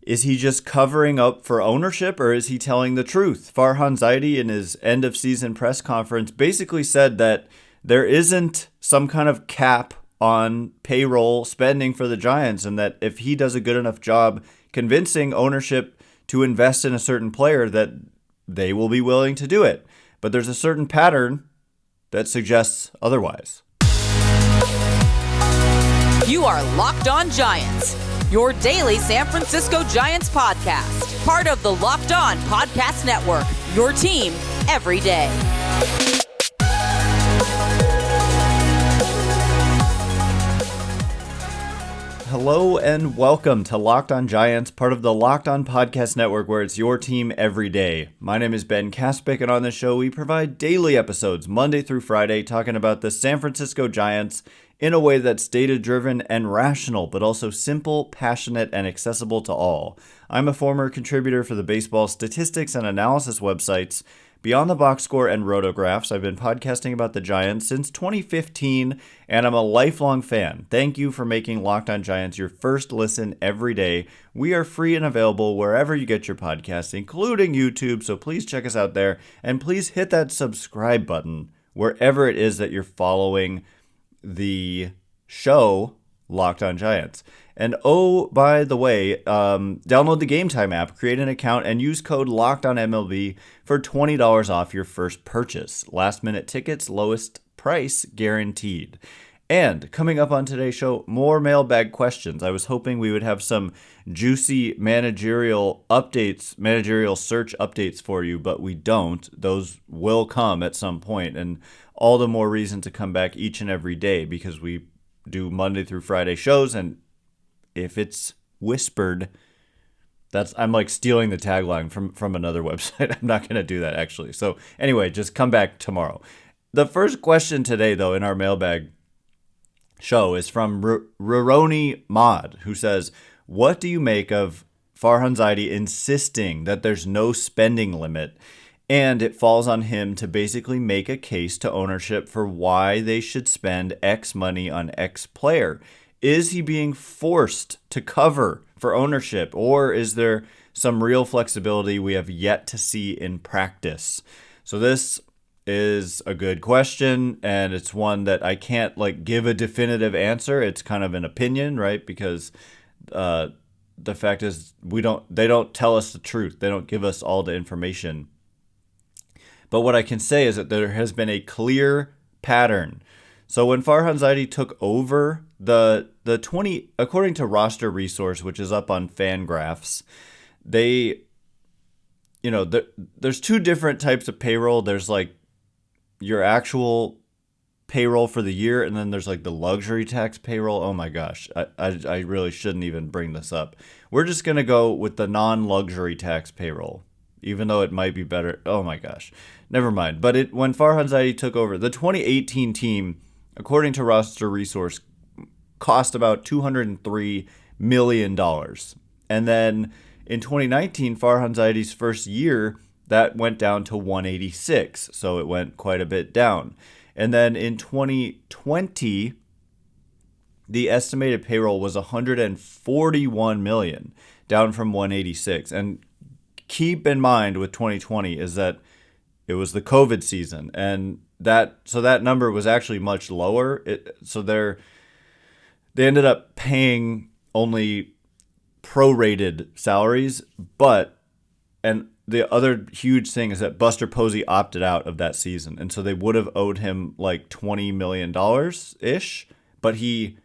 Is he just covering up for ownership, or is he telling the truth? Farhan Zaidi in his end of season press conference basically said that there isn't some kind of cap on payroll spending for the Giants, and that if he does a good enough job convincing ownership to invest in a certain player, that they will be willing to do it. But there's a certain pattern that suggests otherwise. You are Locked On Giants, your daily San Francisco Giants podcast. Part of the Locked On Podcast Network, your team every day. Hello and welcome to Locked On Giants, part of the Locked On Podcast Network, where it's your team every day. My name is Ben Kaspick, and on this show we provide daily episodes, Monday through Friday, talking about the San Francisco Giants in a way that's data-driven and rational, but also simple, passionate, and accessible to all. I'm a former contributor for the baseball statistics and analysis websites Beyond the Box Score and Rotographs. I've been podcasting about the Giants since 2015, and I'm a lifelong fan. Thank you for making Locked On Giants your first listen every day. We are free and available wherever you get your podcasts, including YouTube, so please check us out there, and please hit that subscribe button wherever it is that you're following the show Locked On Giants. And oh, by the way, download the Game Time app, create an account, and use code LOCKEDONMLB for $20 off your first purchase. Last minute tickets, lowest price guaranteed. And coming up on today's show, more mailbag questions. I was hoping we would have some juicy managerial updates, managerial search updates for you, but we don't. Those will come at some point, and all the more reason to come back each and every day, because we do Monday through Friday shows, and if it's whispered, I'm like stealing the tagline from another website. I'm not going to do that, actually. So anyway, just come back tomorrow. The first question today, though, in our mailbag show is from Roroni Mod, who says, what do you make of Farhan Zaidi insisting that there's no spending limit, and it falls on him to basically make a case to ownership for why they should spend X money on X player? Is he being forced to cover for ownership, or is there some real flexibility we have yet to see in practice? So this is a good question, and it's one that I can't give a definitive answer. It's kind of an opinion, right? Because the fact is they don't tell us the truth. They don't give us all the information. But what I can say is that there has been a clear pattern. So when Farhan Zaidi took over the 20, according to Roster Resource, which is up on Fangraphs, there's two different types of payroll. There's your actual payroll for the year, and then there's the luxury tax payroll. Oh my gosh, I really shouldn't even bring this up. We're just gonna go with the non-luxury tax payroll, even though it might be better. Oh my gosh, never mind. But when Farhan Zaidi took over, the 2018 team, according to Roster Resource, cost about $203 million. And then in 2019, Farhan Zaidi's first year, that went down to 186. So it went quite a bit down. And then in 2020, the estimated payroll was $141 million, down from 186. And keep in mind with 2020 is that it was the COVID season, and that number was actually much lower. They ended up paying only prorated salaries, and the other huge thing is that Buster Posey opted out of that season, and so they would have owed him $20 million ish, but he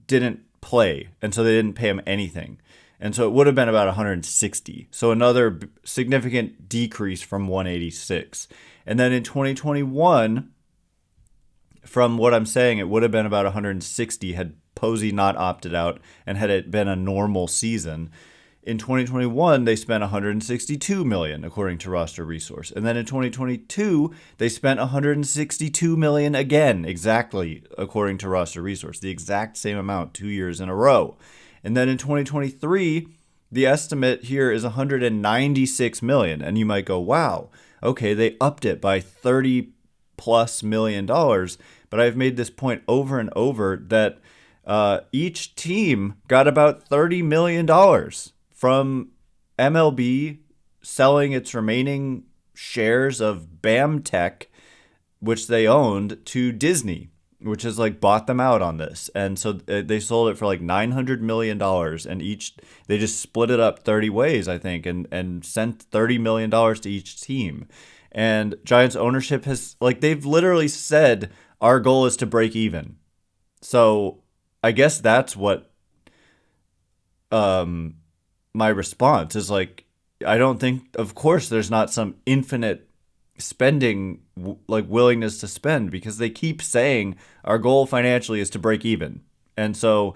didn't play, and so they didn't pay him anything. And so it would have been about 160. So another significant decrease from 186. And then in 2021, from what I'm saying, it would have been about 160 had Posey not opted out and had it been a normal season. In 2021, they spent $162 million, according to Roster Resource. And then in 2022, they spent $162 million again, exactly, according to Roster Resource. The exact same amount 2 years in a row. And then in 2023, the estimate here is $196 million. And you might go, wow, okay, they upped it by $30+ million. But I've made this point over and over that each team got about $30 million from MLB selling its remaining shares of BAMTech, which they owned, to Disney, which has like bought them out on this. And so they sold it for like $900 million, and they just split it up 30 ways, I think, and sent $30 million to each team. And Giants ownership has, like, they've literally said our goal is to break even. So I guess that's what my response is. Like, I don't think, of course, there's not some infinite spending, like willingness to spend, because they keep saying our goal financially is to break even. And so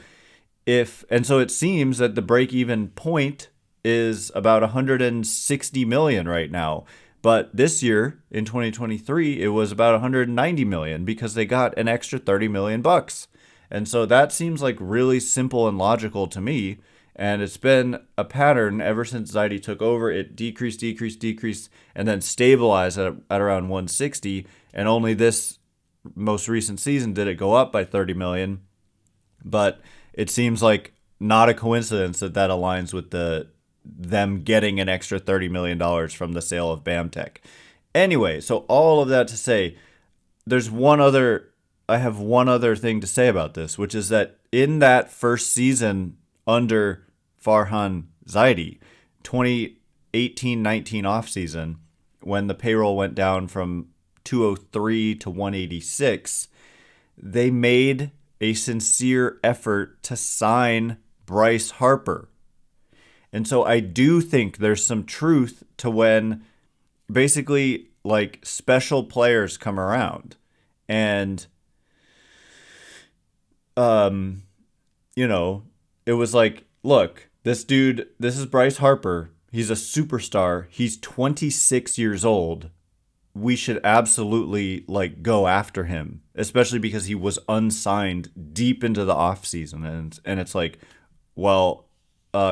it seems that the break even point is about 160 million right now. But this year in 2023, it was about 190 million because they got an extra 30 million bucks. And so that seems like really simple and logical to me. And it's been a pattern ever since Zaidi took over. It decreased, and then stabilized at around 160. And only this most recent season did it go up by 30 million. But it seems like not a coincidence that aligns with them getting an extra $30 million from the sale of BAMTech. Anyway, so all of that to say, I have one other thing to say about this, which is that in that first season under Farhan Zaidi, 2018-19 offseason, when the payroll went down from 203 to 186, they made a sincere effort to sign Bryce Harper. And so I do think there's some truth to when basically like special players come around and, it was like, look, this is Bryce Harper. He's a superstar. He's 26 years old. We should absolutely like go after him, especially because he was unsigned deep into the offseason. And it's like, well,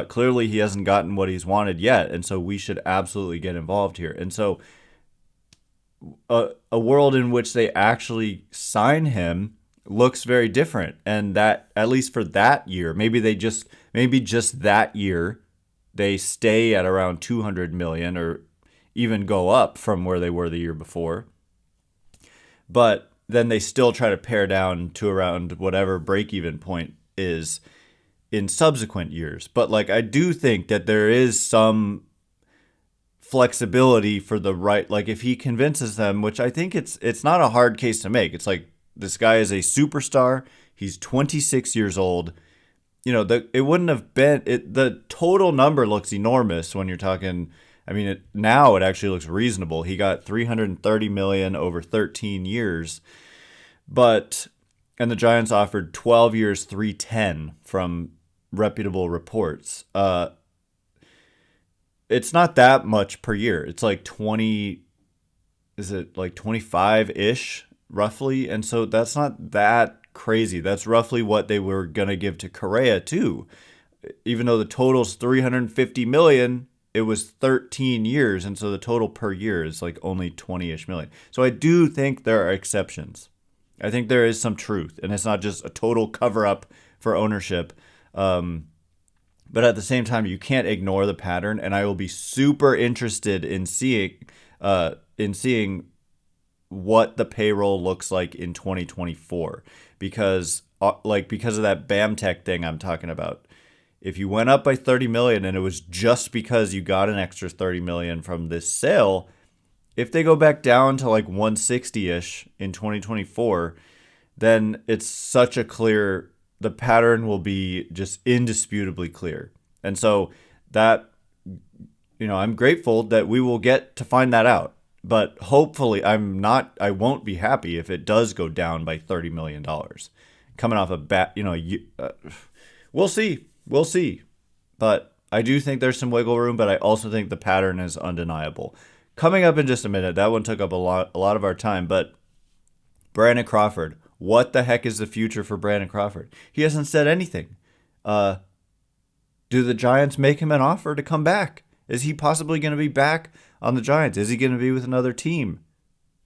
clearly he hasn't gotten what he's wanted yet. And so we should absolutely get involved here. And so a world in which they actually sign him looks very different. And that, at least for that year, maybe just that year, they stay at around 200 million or even go up from where they were the year before. But then they still try to pare down to around whatever break-even point is in subsequent years. But like, I do think that there is some flexibility for the right, like if he convinces them, which I think it's not a hard case to make. It's like, this guy is a superstar. He's 26 years old. It wouldn't have been, the total number looks enormous when you're talking, now it actually looks reasonable. He got 330 million over 13 years, and the Giants offered 12 years, 310 from reputable reports. It's not that much per year. It's like 20, is it like 25-ish roughly? And so that's not that crazy. That's roughly what they were going to give to Correa too. Even though the total's 350 million, it was 13 years. And so the total per year is like only 20-ish million. So I do think there are exceptions. I think there is some truth, and it's not just a total cover up for ownership. But at the same time, you can't ignore the pattern, and I will be super interested in seeing what the payroll looks like in 2024, because of that BAMTech thing I'm talking about. If you went up by 30 million and it was just because you got an extra 30 million from this sale, if they go back down to like 160-ish in 2024, then it's such a clear, the pattern will be just indisputably clear. And so that, I'm grateful that we will get to find that out. But hopefully I won't be happy if it does go down by $30 million. Coming off a bat, we'll see. We'll see. But I do think there's some wiggle room, but I also think the pattern is undeniable. Coming up in just a minute, that one took up a lot of our time, but Brandon Crawford, what the heck is the future for Brandon Crawford? He hasn't said anything. Do the Giants make him an offer to come back? Is he possibly going to be back on the Giants? Is he going to be with another team?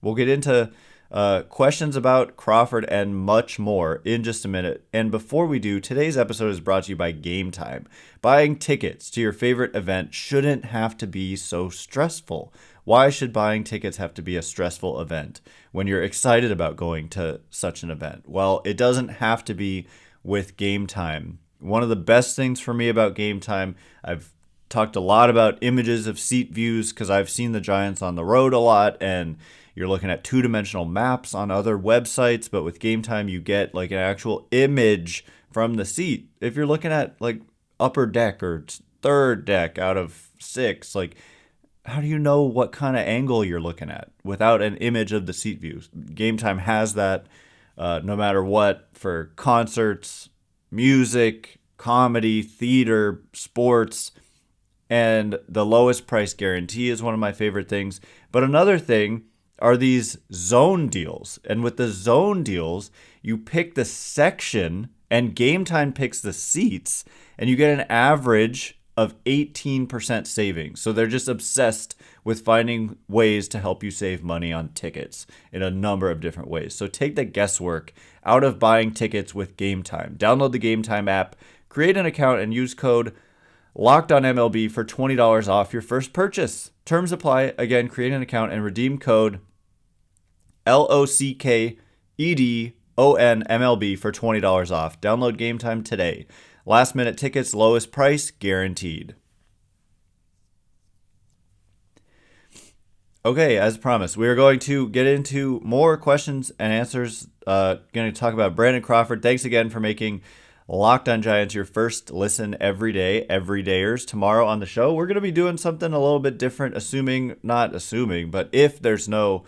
We'll get into questions about Crawford and much more in just a minute. And before we do, today's episode is brought to you by Game Time. Buying tickets to your favorite event shouldn't have to be so stressful. Why should buying tickets have to be a stressful event when you're excited about going to such an event? Well, it doesn't have to be with Game Time. One of the best things for me about Game Time, I've talked a lot about images of seat views because I've seen the Giants on the road a lot, and you're looking at two-dimensional maps on other websites, but with Game Time, you get like an actual image from the seat. If you're looking at like upper deck or third deck out of 6, like how do you know what kind of angle you're looking at without an image of the seat views? Game Time has that no matter what for concerts, music, comedy, theater, sports, and the lowest price guarantee is one of my favorite things. But another thing are these zone deals. And with the zone deals, you pick the section and Game Time picks the seats, and you get an average of 18% savings. So they're just obsessed with finding ways to help you save money on tickets in a number of different ways. So take the guesswork out of buying tickets with Game Time. Download the Game Time app, create an account, and use code LOCKEDONMLB for $20 off your first purchase. Terms apply. Again, create an account and redeem code LOCKEDONMLB for $20 off. Download Game Time today. Last minute tickets, lowest price guaranteed. Okay, as promised, we are going to get into more questions and answers. Going to talk about Brandon Crawford. Thanks again for making Locked on Giants your first listen every day, everydayers. Tomorrow on the show, we're going to be doing something a little bit different, but if there's no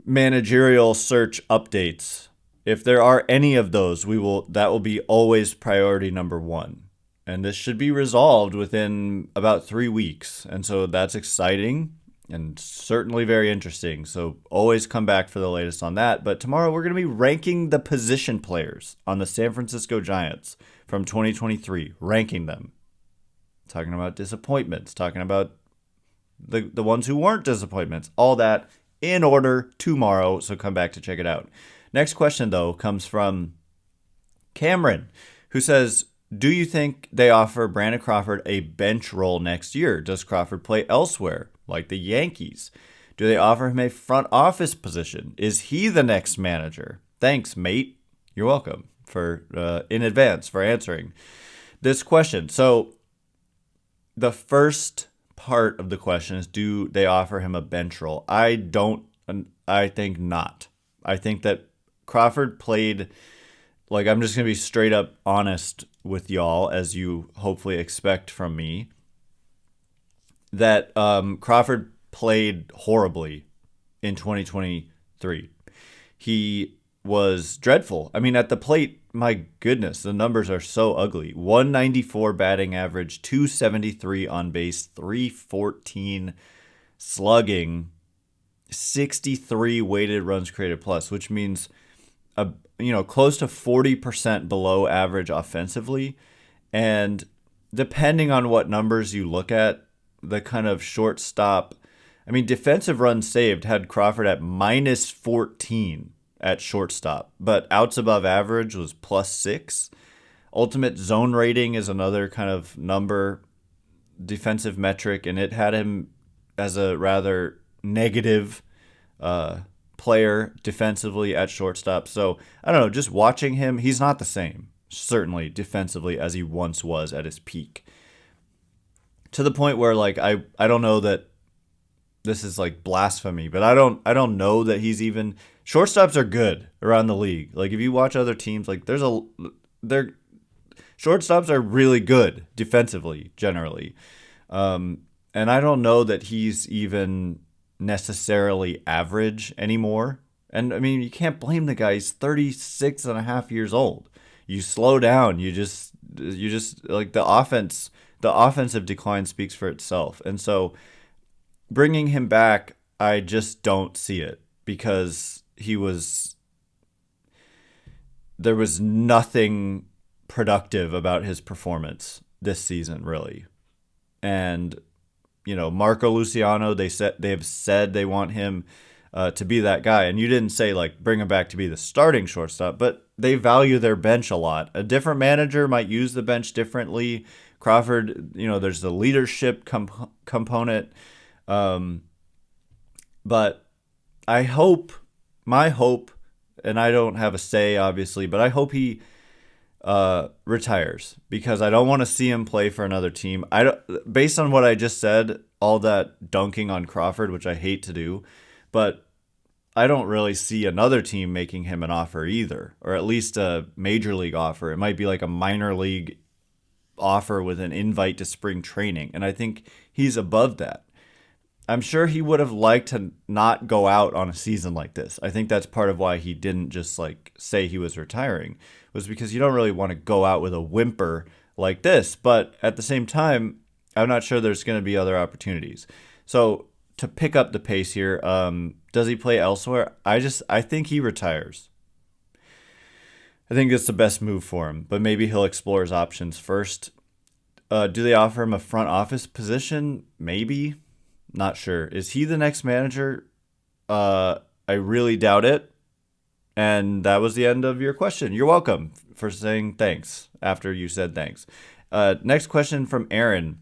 managerial search updates, if there are any of those, that will be always priority number 1. And this should be resolved within about 3 weeks. And so that's exciting and certainly very interesting. So always come back for the latest on that. But tomorrow we're going to be ranking the position players on the San Francisco Giants from 2023, ranking them. Talking about disappointments, talking about the ones who weren't disappointments, all that in order tomorrow. So come back to check it out. Next question, though, comes from Cameron, who says, do you think they offer Brandon Crawford a bench role next year? Does Crawford play elsewhere, like the Yankees? Do they offer him a front office position? Is he the next manager? Thanks, mate. You're welcome in advance for answering this question. So the first part of the question is, do they offer him a bench role? I think not. I think that Crawford played, like, I'm just going to be straight up honest with y'all, as you hopefully expect from me, that Crawford played horribly in 2023. He was dreadful. I mean, at the plate, my goodness, the numbers are so ugly. 194 batting average, 273 on base, 314 slugging, 63 weighted runs created plus, which means close to 40% below average offensively. And depending on what numbers you look at, the kind of shortstop, defensive runs saved had Crawford at minus 14 at shortstop, but outs above average was plus 6. Ultimate zone rating is another kind of number, defensive metric, and it had him as a rather negative player defensively at shortstop. So I don't know, just watching him, he's not the same, certainly defensively, as he once was at his peak. To the point where, like, I don't know that this is like blasphemy, but I don't know that he's even, shortstops are good around the league. Like, if you watch other teams, like shortstops are really good defensively generally. And I don't know that he's even necessarily average anymore. And you can't blame the guy. He's 36 and a half years old. You slow down. You just like the offensive decline speaks for itself. And so bringing him back, I just don't see it, because there was nothing productive about his performance this season, really. And Marco Luciano, they have said they want him to be that guy. And you didn't say like bring him back to be the starting shortstop, but they value their bench a lot. A different manager might use the bench differently. Crawford, there's the leadership component. But my hope, and I don't have a say obviously, but I hope he retires, because I don't want to see him play for another team. Based on what I just said, all that dunking on Crawford, which I hate to do, but I don't really see another team making him an offer either, or at least a major league offer. It might be like a minor league offer with an invite to spring training, and I think he's above that. I'm sure he would have liked to not go out on a season like this. I think that's part of why he didn't just like say he was retiring, was because you don't really want to go out with a whimper like this. But at the same time, I'm not sure there's going to be other opportunities. So to pick up the pace here, does he play elsewhere? I think he retires. I think it's the best move for him, but maybe he'll explore his options first. Do they offer him a front office position? Maybe. Not sure. Is he the next manager? I really doubt it. And that was the end of your question. You're welcome for saying thanks after you said thanks. Next question from Aaron,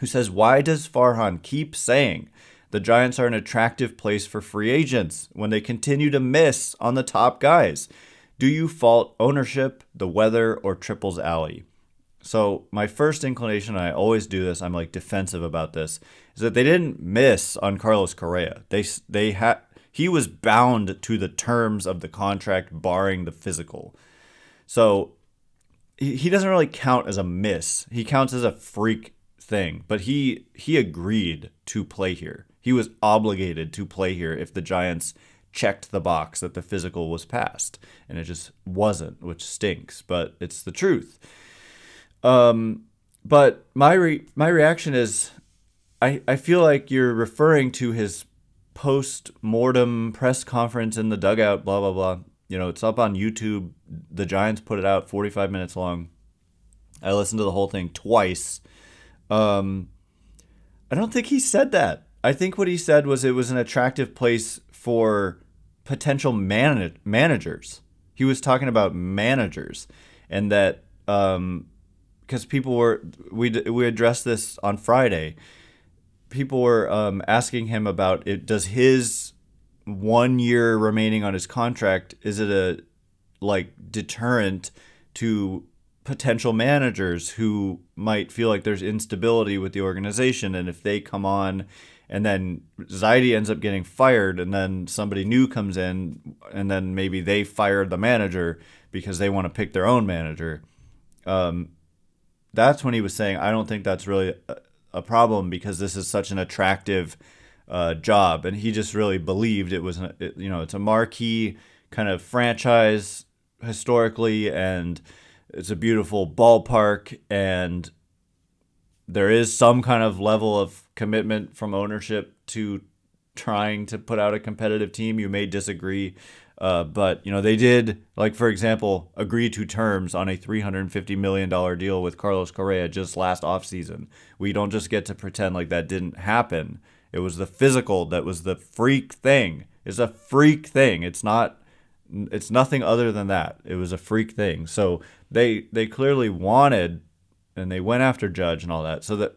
who says, why does Farhan keep saying the Giants are an attractive place for free agents when they continue to miss on the top guys? Do you fault ownership, the weather, or Triple's Alley? So my first inclination, and I always do this, I'm like defensive about this, is that they didn't miss on Carlos Correa. He was bound to the terms of the contract, barring the physical. So he doesn't really count as a miss. He counts as a freak thing. But he agreed to play here. He was obligated to play here if the Giants checked the box that the physical was passed. And it just wasn't, which stinks. But it's the truth. But my reaction is, I feel like you're referring to his post-mortem press conference in the dugout, blah, blah, blah. It's up on YouTube. The Giants put it out 45 minutes long. I listened to the whole thing twice. I don't think he said that. I think what he said was it was an attractive place for potential managers. He was talking about managers, and that because we addressed this on Friday. People were asking him about it. Does his 1 year remaining on his contract, is it a deterrent to potential managers who might feel like there's instability with the organization, and if they come on and then Zaidi ends up getting fired and then somebody new comes in and then maybe they fire the manager because they want to pick their own manager. That's when he was saying, I don't think that's really a problem because this is such an attractive job. And he just really believed it was, it's a marquee kind of franchise historically, and it's a beautiful ballpark, and there is some kind of level of commitment from ownership to trying to put out a competitive team. You may disagree, but they did, for example, agree to terms on a $350 million deal with Carlos Correa just last offseason. We don't just get to pretend like that didn't happen. It was the physical that was the freak thing. It's a freak thing. It's nothing other than that. It was a freak thing. So they clearly wanted, and they went after Judge and all that. So that,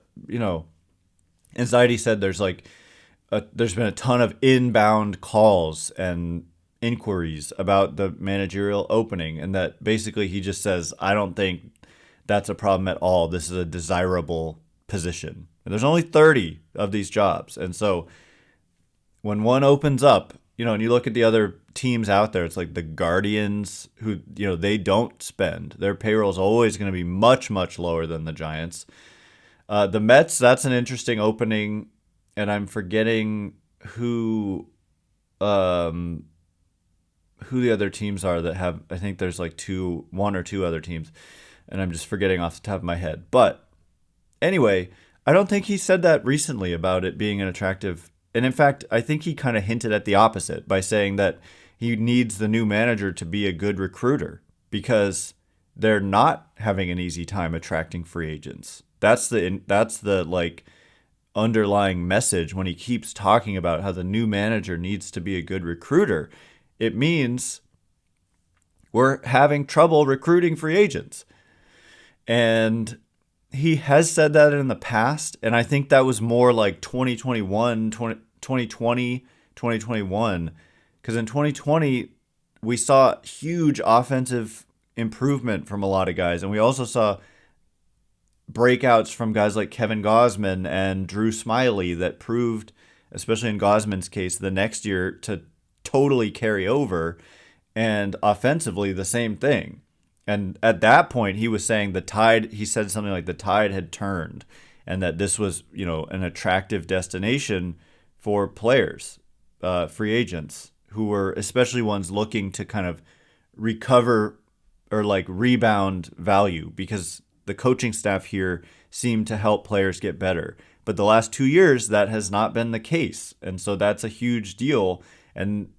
and Zaidi said there's been a ton of inbound calls and inquiries about the managerial opening, and that basically he just says, I don't think that's a problem at all. This is a desirable position. And there's only 30 of these jobs. And so when one opens up, and you look at the other teams out there, it's like the Guardians, who, they don't spend. Their payroll is always going to be much, much lower than the Giants. The Mets, that's an interesting opening, and I'm forgetting who the other teams are that have, I think there's one or two other teams, and I'm just forgetting off the top of my head. But anyway, I don't think he said that recently about it being an attractive. And in fact, I think he kind of hinted at the opposite by saying that he needs the new manager to be a good recruiter because they're not having an easy time attracting free agents. That's the underlying message when he keeps talking about how the new manager needs to be a good recruiter. It means we're having trouble recruiting free agents. And he has said that in the past, and I think that was more like 2020, 2021, because in 2020, we saw huge offensive improvement from a lot of guys, and we also saw breakouts from guys like Kevin Gausman and Drew Smiley that proved, especially in Gausman's case, the next year to totally carry over, and offensively the same thing. And at that point, he was saying he said something like the tide had turned, and that this was, an attractive destination for players, free agents, who were especially ones looking to kind of recover or like rebound value, because the coaching staff here seemed to help players get better. But the last 2 years, that has not been the case. And so that's a huge deal. And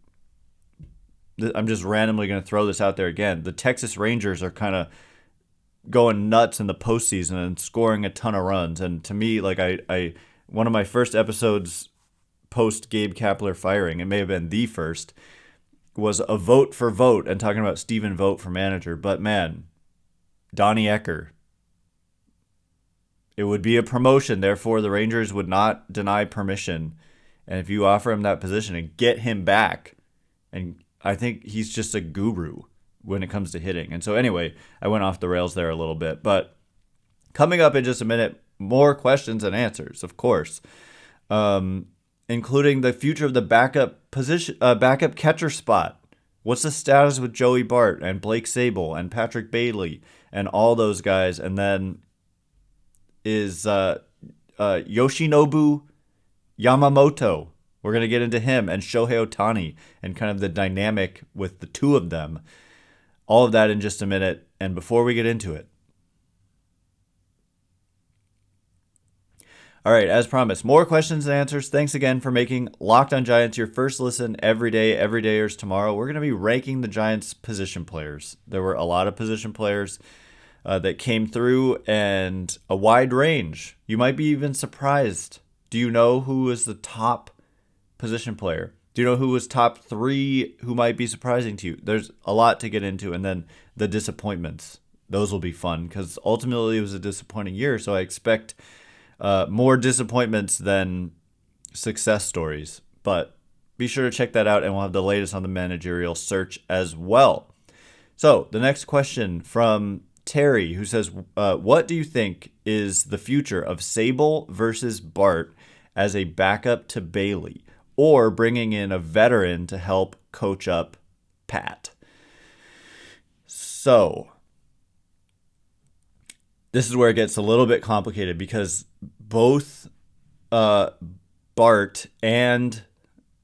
I'm just randomly going to throw this out there again. The Texas Rangers are kind of going nuts in the postseason and scoring a ton of runs. And to me, like I one of my first episodes post Gabe Kapler firing, it may have been the first, was a vote for Vogt and talking about Stephen Vogt for manager. But man, Donnie Ecker, it would be a promotion. Therefore, the Rangers would not deny permission. And if you offer him that position and get him back, and I think he's just a guru when it comes to hitting. And so anyway, I went off the rails there a little bit. But coming up in just a minute, more questions and answers, of course, including the future of the backup catcher spot. What's the status with Joey Bart and Blake Sable and Patrick Bailey and all those guys? And then is Yoshinobu Yamamoto. We're going to get into him and Shohei Otani and kind of the dynamic with the two of them. All of that in just a minute. And before we get into it, all right, as promised, more questions and answers. Thanks again for making Locked on Giants your first listen every day, everydayers tomorrow. We're going to be ranking the Giants' position players. There were a lot of position players that came through, and a wide range. You might be even surprised. Do you know who was the top position player? Do you know who was top 3 who might be surprising to you? There's a lot to get into, and then the disappointments. Those will be fun, because ultimately it was a disappointing year, so I expect more disappointments than success stories. But be sure to check that out, and we'll have the latest on the managerial search as well. So the next question from Terry, who says, what do you think is the future of Sable versus Bart as a backup to Bailey, or bringing in a veteran to help coach up Pat? So this is where it gets a little bit complicated, because both Bart and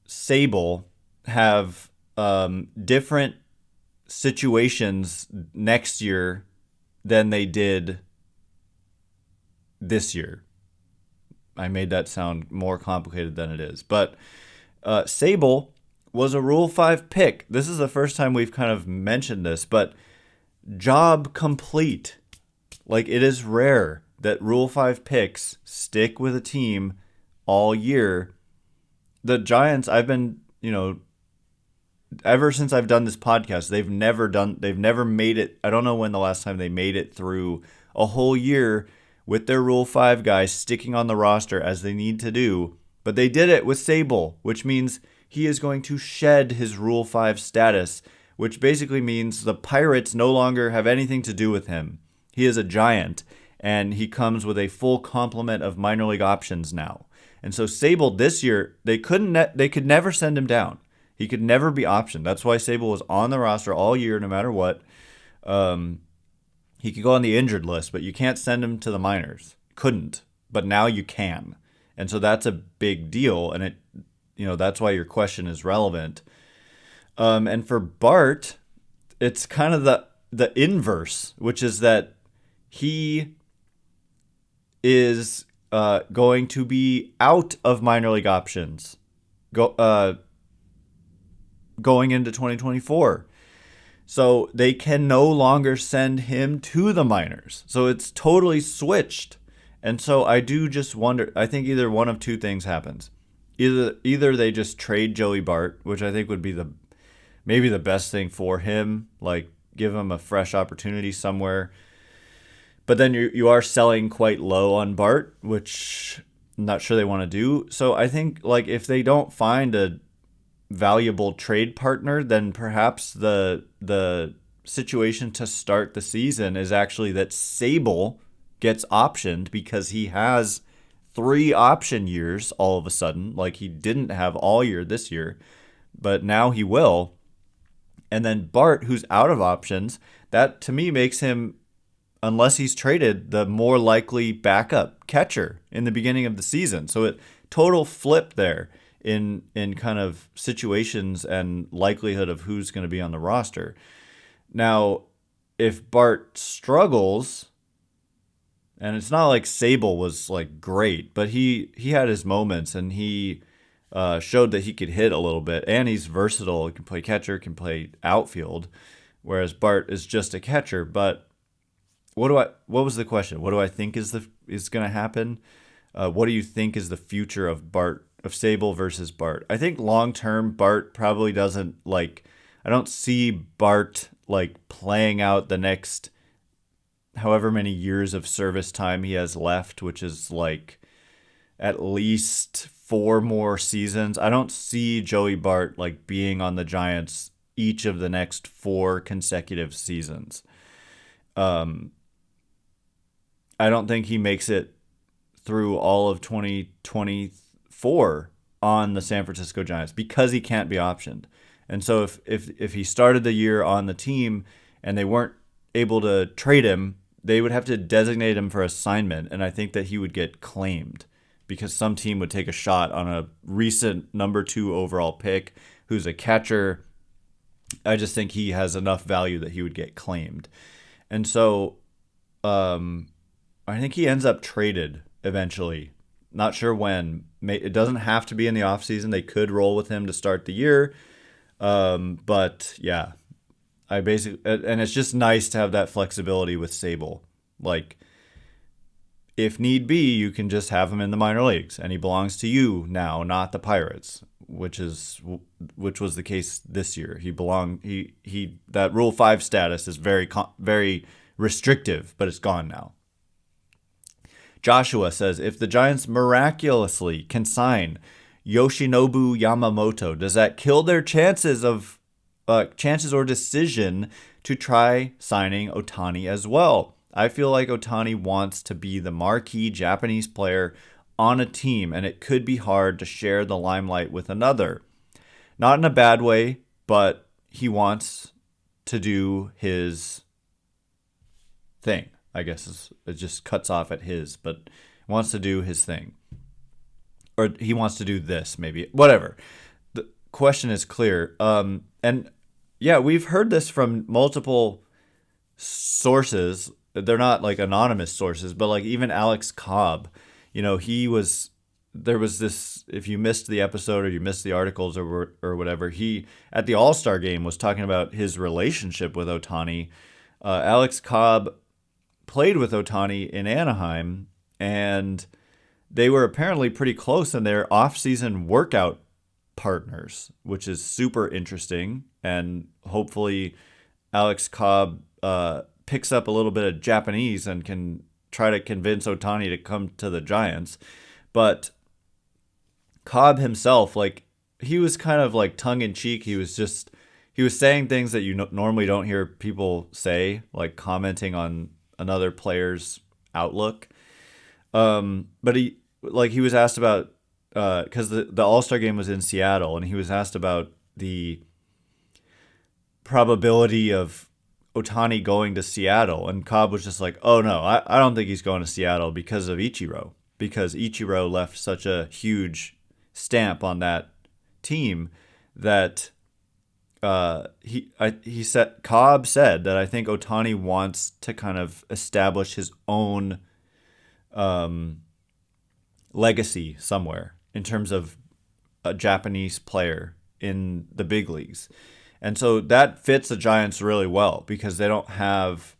Sable have different situations next year than they did this year. I made that sound more complicated than it is. But Sable was a Rule 5 pick. This is the first time we've kind of mentioned this, but job complete. Like, it is rare that Rule 5 picks stick with a team all year. The Giants, I've been, ever since I've done this podcast, they've never made it. I don't know when the last time they made it through a whole year with their Rule 5 guys sticking on the roster as they need to do. But they did it with Sable, which means he is going to shed his Rule 5 status, which basically means the Pirates no longer have anything to do with him. He is a Giant, and he comes with a full complement of minor league options now. And so Sable this year, they could never send him down. He could never be optioned. That's why Sable was on the roster all year, no matter what. He could go on the injured list, but you can't send him to the minors. Couldn't, but now you can. And so that's a big deal, and that's why your question is relevant. And for Bart, it's kind of the inverse, which is that he is going to be out of minor league options going into 2024. So they can no longer send him to the minors. So it's totally switched. And so I do just wonder, I think either one of two things happens. Either they just trade Joey Bart, which I think would be maybe the best thing for him, like give him a fresh opportunity somewhere. But then you are selling quite low on Bart, which I'm not sure they want to do. So I think like if they don't find a valuable trade partner, then perhaps the situation to start the season is actually that Sable gets optioned because he has 3 option years all of a sudden, like he didn't have all year this year, but now he will. And then Bart, who's out of options, that to me makes him, unless he's traded, the more likely backup catcher in the beginning of the season. So it total flip there in kind of situations and likelihood of who's going to be on the roster. Now, if Bart struggles, and it's not like Sable was like great, but he had his moments, and he showed that he could hit a little bit, and he's versatile. He can play catcher, can play outfield, whereas Bart is just a catcher. But what was the question? What do I think is going to happen? What do you think is the future of Sable versus Bart? I think long term Bart probably doesn't like. I don't see Bart like playing out the next however many years of service time he has left, which is like at least 4 more seasons. I don't see Joey Bart like being on the Giants each of the next 4 consecutive seasons. I don't think he makes it through all of 2024 on the San Francisco Giants because he can't be optioned. And so if he started the year on the team and they weren't able to trade him, they would have to designate him for assignment, and I think that he would get claimed because some team would take a shot on a recent number 2 overall pick who's a catcher. I just think he has enough value that he would get claimed. And so I think he ends up traded eventually. Not sure when. It doesn't have to be in the offseason. They could roll with him to start the year. But yeah, and it's just nice to have that flexibility with Sable. Like, if need be, you can just have him in the minor leagues, and he belongs to you now, not the Pirates, which was the case this year. That Rule 5 status is very, very restrictive, but it's gone now. Joshua says, if the Giants miraculously can sign Yoshinobu Yamamoto, does that kill their chances or decision to try signing Otani as well? I feel like Otani wants to be the marquee Japanese player on a team, and it could be hard to share the limelight with another. Not in a bad way, but he wants to do his thing. I guess it just cuts off at his, but wants to do his thing. Or he wants to do this, maybe. Whatever. The question is clear. And yeah, we've heard this from multiple sources. They're not like anonymous sources, but like even Alex Cobb, there was this, if you missed the episode or you missed the articles or whatever, he at the All-Star game was talking about his relationship with Otani. Alex Cobb played with Otani in Anaheim, and they were apparently pretty close in their off-season workout partners, which is super interesting. And hopefully Alex Cobb picks up a little bit of Japanese and can try to convince Otani to come to the Giants. But Cobb himself, like, he was kind of like tongue-in-cheek. He was saying things that you normally don't hear people say, like commenting on another player's outlook. But he was asked about, because the All-Star game was in Seattle, and he was asked about the probability of Otani going to Seattle, and Cobb was just like, oh no, I don't think he's going to Seattle because of Ichiro, because Ichiro left such a huge stamp on that team that Cobb said that I think Otani wants to kind of establish his own legacy somewhere in terms of a Japanese player in the big leagues. And so that fits the Giants really well because they don't have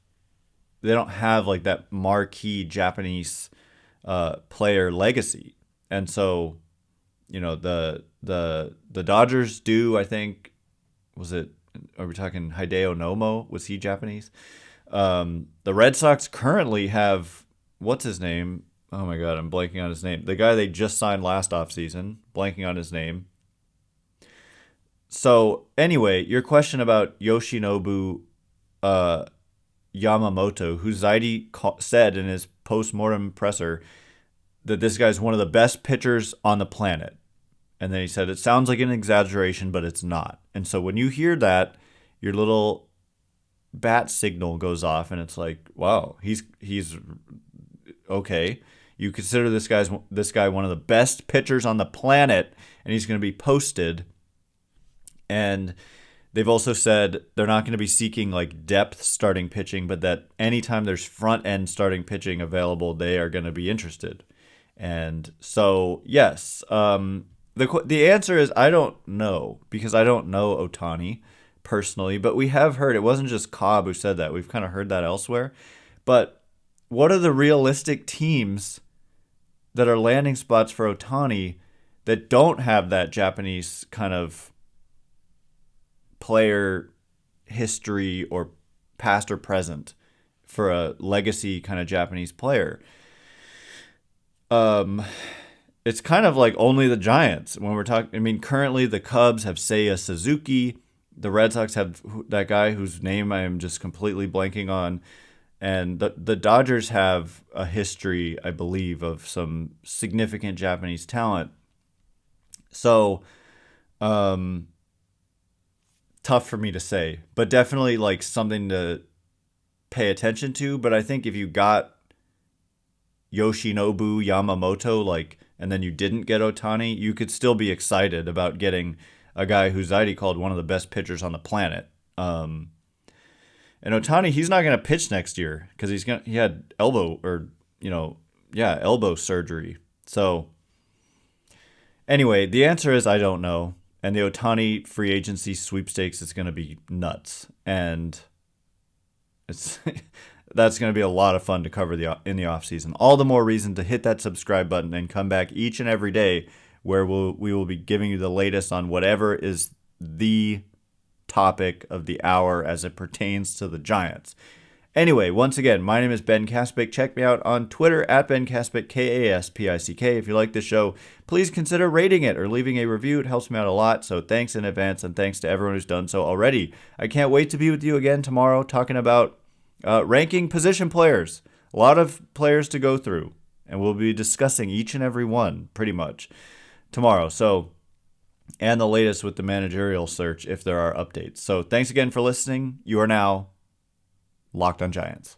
like that marquee Japanese player legacy. And so, the Dodgers do, I think, are we talking Hideo Nomo? Was he Japanese? The Red Sox currently have, what's his name? Oh my God, I'm blanking on his name. The guy they just signed last offseason, blanking on his name. So anyway, your question about Yoshinobu Yamamoto, who Zaidi said in his post-mortem presser that this guy's one of the best pitchers on the planet. And then he said, it sounds like an exaggeration, but it's not. And so when you hear that, your little bat signal goes off, and it's like, wow, he's okay. You consider this guy one of the best pitchers on the planet, and he's going to be posted. And they've also said they're not going to be seeking like depth starting pitching, but that anytime there's front end starting pitching available, they are going to be interested. And so, yes, the answer is I don't know, because I don't know Otani personally, but we have heard, it wasn't just Cobb who said that. We've kind of heard that elsewhere. But what are the realistic teams that are landing spots for Otani that don't have that Japanese kind of player history or past or present for a legacy kind of Japanese player? It's kind of like only the Giants when we're talking. I mean, currently the Cubs have Seiya Suzuki. The Red Sox have that guy whose name I am just completely blanking on. And the Dodgers have a history, I believe, of some significant Japanese talent. So, tough for me to say, but definitely like something to pay attention to. But I think if you got Yoshinobu Yamamoto, and then you didn't get Otani, you could still be excited about getting a guy who Zaidi called one of the best pitchers on the planet. And Otani, he's not going to pitch next year because he had elbow surgery. So anyway, the answer is I don't know. And the Otani free agency sweepstakes is going to be nuts. And that's going to be a lot of fun to cover in the offseason. All the more reason to hit that subscribe button and come back each and every day where we will be giving you the latest on whatever is the topic of the hour as it pertains to the Giants. Anyway, once again, my name is Ben Kaspick. Check me out on Twitter at Ben Kaspick, Kaspick. If you like this show, please consider rating it or leaving a review. It helps me out a lot, so thanks in advance, and thanks to everyone who's done so already. I can't wait to be with you again tomorrow talking about ranking position players. A lot of players to go through, and we'll be discussing each and every one pretty much tomorrow. And the latest with the managerial search if there are updates. So thanks again for listening. You are now Locked on Giants.